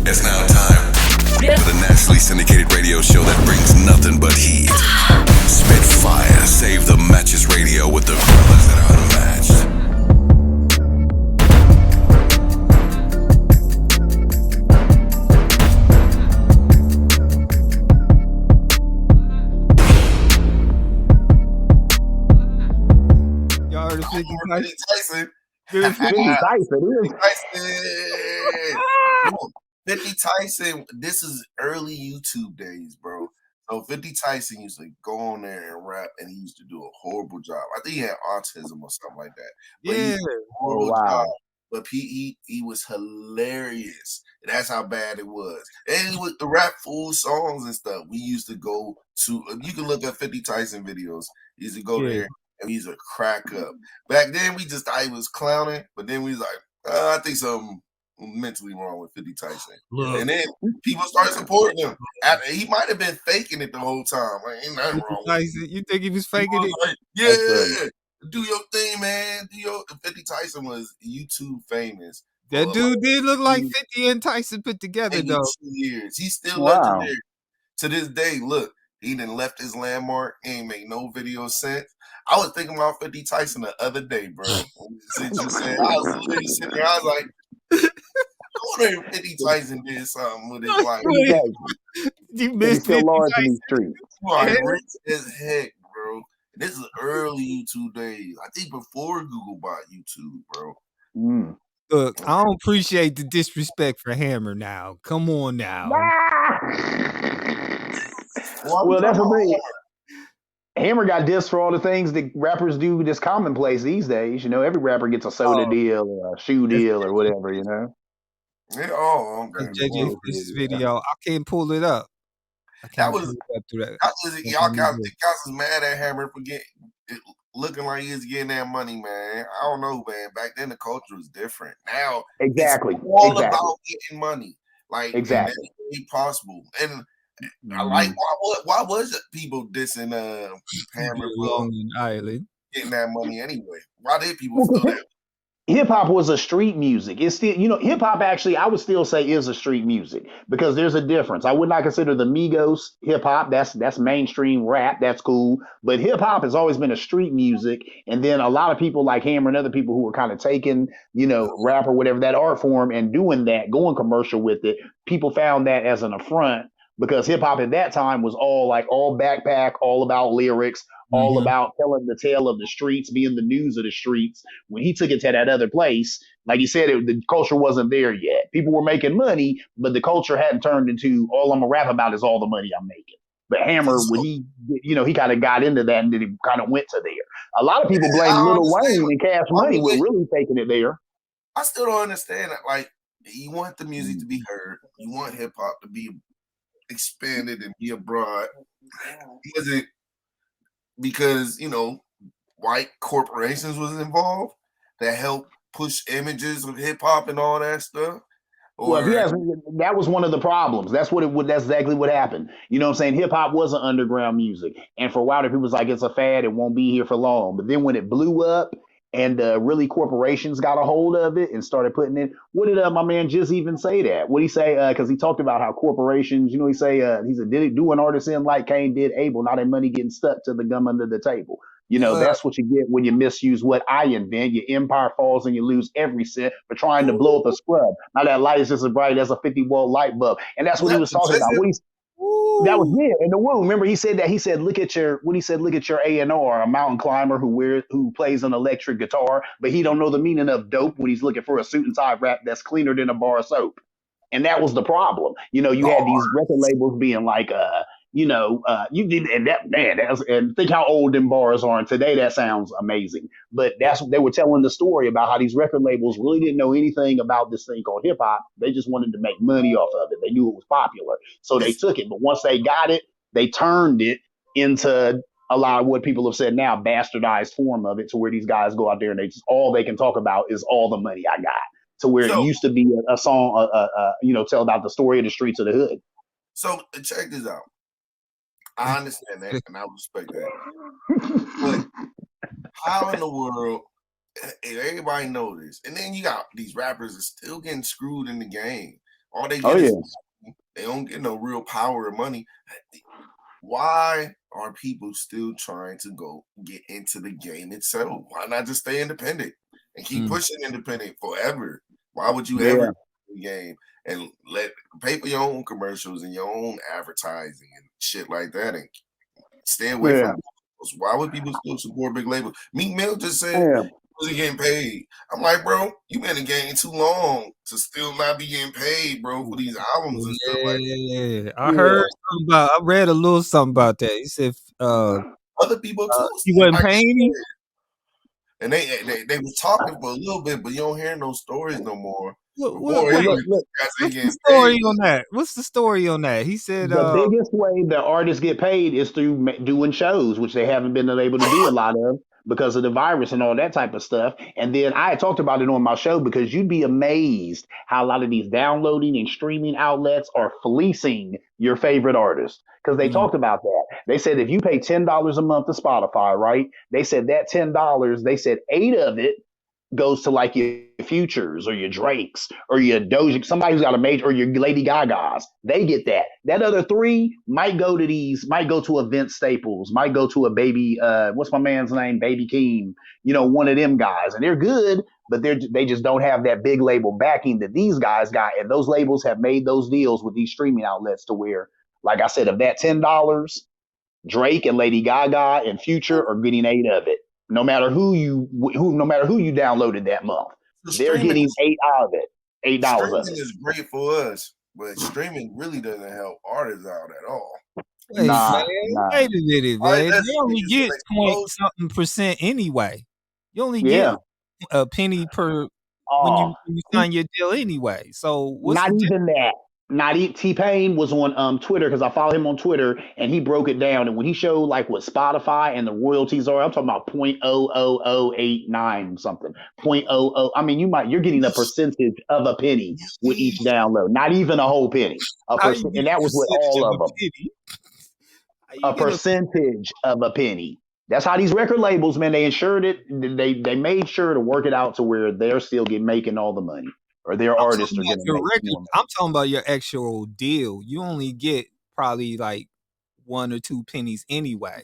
It's now time for the nationally syndicated radio show that brings nothing but heat. Spitfire, save the matches radio with the fellas that are unmatched. Y'all heard of 50 Tyson. 50 Tyson. 50 Tyson, this is early YouTube days, bro. So 50 Tyson used to go on there and rap, and he used to do a horrible job. I think he had autism or something like that. But he Yeah. did a horrible job. But he was hilarious. That's how bad it was. And with the rap full songs and stuff, we used to go to. You can look up 50 Tyson videos. We used to go there and we used to crack up. Back then, we just thought he was clowning, but then we was like, I think something mentally wrong with 50 Tyson. And then people started supporting him. He might have been faking it the whole time. Like, ain't nothing wrong with it. You think he was faking it? Like, yeah. Do your thing, man. 50 Tyson was YouTube famous. That dude did look like 50 and Tyson put together, though. 2 years. He's still legendary. To this day, look, he done left his landmark. He ain't make no video since. I was thinking about 50 Tyson the other day, bro. Since you said, I was literally sitting there, I was like, I wonder if 50 Tyson did something with his life. You missed 50 Tyson. You are rich as heck, bro. This is early YouTube days. I think before Google bought YouTube, bro. Look, I don't appreciate the disrespect for Hammer now. Come on now. Well, that's the thing. Hammer got dissed for all the things that rappers do that's commonplace these days. You know, every rapper gets a soda deal or a shoe deal or whatever, you know. Yeah, okay. JJ, this video, I can't pull it up. Y'all got mad at Hammer for looking like he was getting that money, man. I don't know, man. Back then the culture was different. Now it's all about getting money. Like exactly possible. And I like why was it people dissing Hammer Long Island getting that money anyway? Why did people still that? Hip hop was a street music. It's still, hip hop actually, I would still say is a street music because there's a difference. I would not consider the Migos hip hop. That's mainstream rap. That's cool. But hip hop has always been a street music. And then a lot of people like Hammer and other people who were kind of taking, rap or whatever, that art form and doing that, going commercial with it. People found that as an affront because hip hop at that time was all backpack, all about lyrics, all about telling the tale of the streets, being the news of the streets. When he took it to that other place, like you said, the culture wasn't there yet. People were making money, but the culture hadn't turned into all I'm gonna rap about is all the money I'm making. But Hammer, when he kind of got into that and then he kind of went to there. A lot of people blame Lil Wayne and Cash Money with really taking it there. I still don't understand that. Like, you want the music to be heard. You want hip hop to be expanded and be abroad. Was it because white corporations was involved that helped push images of hip hop and all that stuff? That was one of the problems. That's exactly what happened. You know what I'm saying? Hip hop wasn't underground music, and for a while, people was like, it's a fad, it won't be here for long. But then when it blew up, and really corporations got a hold of it and started putting in. What did my man Jizz even say that? What did he say? Because he talked about how corporations, he said, did it do an artist in like Cain did Abel, not their money getting stuck to the gum under the table. That's what you get when you misuse what I invent. Your empire falls and you lose every cent for trying to blow up a scrub. Now that light is just as bright as a 50-watt light bulb. And that's what he was talking about. That was in the womb. Remember, he said that. He said, "Look at your A&R, a mountain climber who plays an electric guitar, but he don't know the meaning of dope when he's looking for a suit and tie rap that's cleaner than a bar of soap." And that was the problem. You had these record labels being like, you did, and that man, and think how old them bars are. And today that sounds amazing. But they were telling the story about how these record labels really didn't know anything about this thing called hip hop. They just wanted to make money off of it. They knew it was popular, so they took it. But once they got it, they turned it into a lot of what people have said now, bastardized form of it, to where these guys go out there and all they can talk about is all the money I got. To where it used to be a song, tell about the story of the streets of the hood. So check this out. I understand that, and I respect that. But how in the world, if everybody knows this, and then you got these rappers are still getting screwed in the game All they Oh get yeah. is they don't get no real power or money. Why are people still trying to go get into the game itself? Why not just stay independent and keep Mm. pushing independent forever? Why would you Yeah. ever the game and pay for your own commercials and your own advertising and shit like that and stay away Yeah. from labels? Why would people still support big labels? Meek Mill just said Yeah. he wasn't getting paid. I'm like, bro, you been in the game too long to still not be getting paid, bro, for these albums and stuff like that. Yeah, I Yeah. heard something about. I read a little something about that. He said Other people too. he said, wasn't like, paying him. and they was talking for a little bit, but you don't hear no stories no more. Before What, Well, it look, was look. guys ain't what's the getting story paid. on that? What's the story on that? He said, The biggest way the artists get paid is through doing shows, which they haven't been able to do a lot of because of the virus and all that type of stuff. And then I had talked about it on my show because you'd be amazed how a lot of these downloading and streaming outlets are fleecing your favorite artists. Because they Mm. talked about that. They said if you pay $10 a month to Spotify, right? They said that $10, they said 8 of it goes to like your Futures or your Drakes or your Doja, somebody who's got a major, or your Lady Gagas. They get that. That other 3 might go to a Vince Staples, might go to a baby, what's my man's name? Baby Keem, one of them guys. And they're good, but they just don't have that big label backing that these guys got. And those labels have made those deals with these streaming outlets to where, like I said, of that $10, Drake and Lady Gaga and Future are getting 8 of it. No matter who you downloaded that month, So they're getting 8 out of it, $8 of streaming it. is great for us, but streaming really doesn't help artists out at all. wait, Nah, man, nah. wait a minute, All right, man. that's They only just get like point most- something percent anyway. You only Yeah. get a penny per when Oh, you sign your deal anyway. So what's not the difference? even that. Not T-Pain was on Twitter because I follow him on Twitter and he broke it down. And when he showed like what Spotify and the royalties are, I'm talking about 0.00089 something. 0.00. I mean, you're getting a percentage of a penny with each download. Not even a whole penny. How you get And that was with percentage all of of a them. penny? How you A get percentage of a penny. That's how these record labels, man, they insured it. They made sure to work it out to where they're still making all the money, or their I'm artists are talking going about to your make regular. more money. I'm talking about your actual deal. You only get probably like 1 or 2 pennies anyway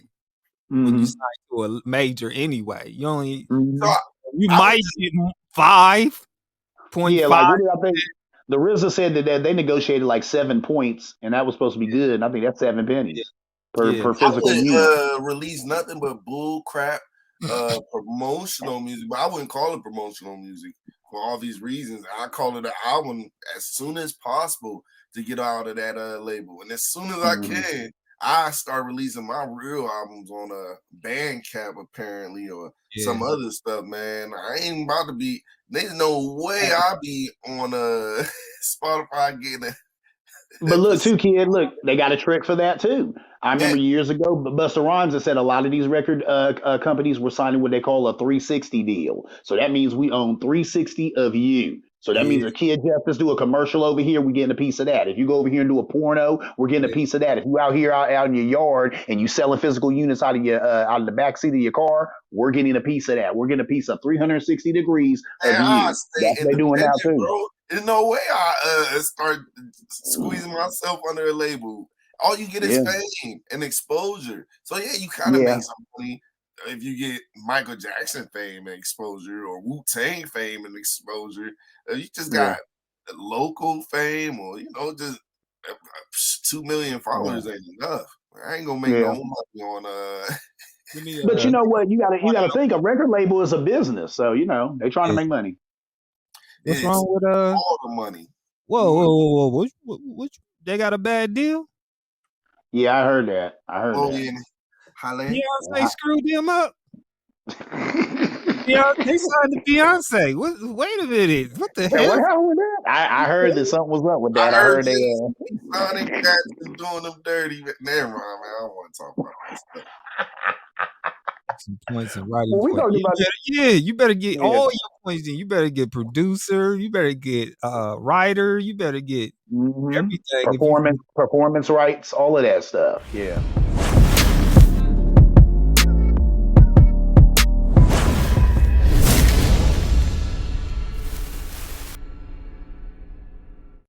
when you Mhm. sign to a major anyway. You only Mhm. So you I might was get 5.5. Yeah, like what did I think? The RZA said that they negotiated like 7 points, and that was supposed to be good. And I think that's 7 pennies per Yeah. I physical unit. would release nothing but bull crap promotional music, but I wouldn't call it promotional music for all these reasons. I call it an album as soon as possible to get out of that label, and as soon as I Mhm. can, I start releasing my real albums on a Bandcamp apparently or some Yeah. other stuff. Man, I ain't about to be. There's no way I'll be on Spotify getting a. But look, too, kid. Look, they got a trick for that too. I remember Yeah. years ago, Busta Rhymes had said a lot of these record companies were signing what they call a 360 deal. So that means we own 360 of you. So that means Yeah. a Kid Justice do a commercial over here, we're getting a piece of that. If you go over here and do a porno, we're getting a Yeah. piece of that. If you out here out in your yard and you selling physical units out of the back seat of your car, we're getting a piece of that. We're getting a piece of 360 degrees of Man, you. I That's stay what they doing now independent, too. bro. There's no way I start squeezing myself under a label. All you get is Yeah. fame and exposure. So yeah, you kind of Yeah. make some money if you get Michael Jackson fame and exposure or Wu-Tang fame and exposure. You just Yeah. got local fame or just 2 million followers ain't enough. I ain't gonna make Yeah. no money on Give me But you know what? You gotta think a record label is a business. So, they trying to Yeah. make money. What's it's wrong with all the money. whoa. What they got a bad deal? Yeah, I heard that. Oh yeah, Highland. Beyonce screwed them up. Yeah, they signed to Beyonce. Wait a minute. What the Yeah, what hell? happened with that? I heard that something was up with that. I I heard heard they Sonic Jackson doing them dirty. Never mind, man. I don't want to talk about that stuff. Some points and writing Well, we points. talking about You better get Yeah. all your points in. You better get producer. You better get writer. You better get Mhm. everything. If you performance rights, all of that stuff. Yeah.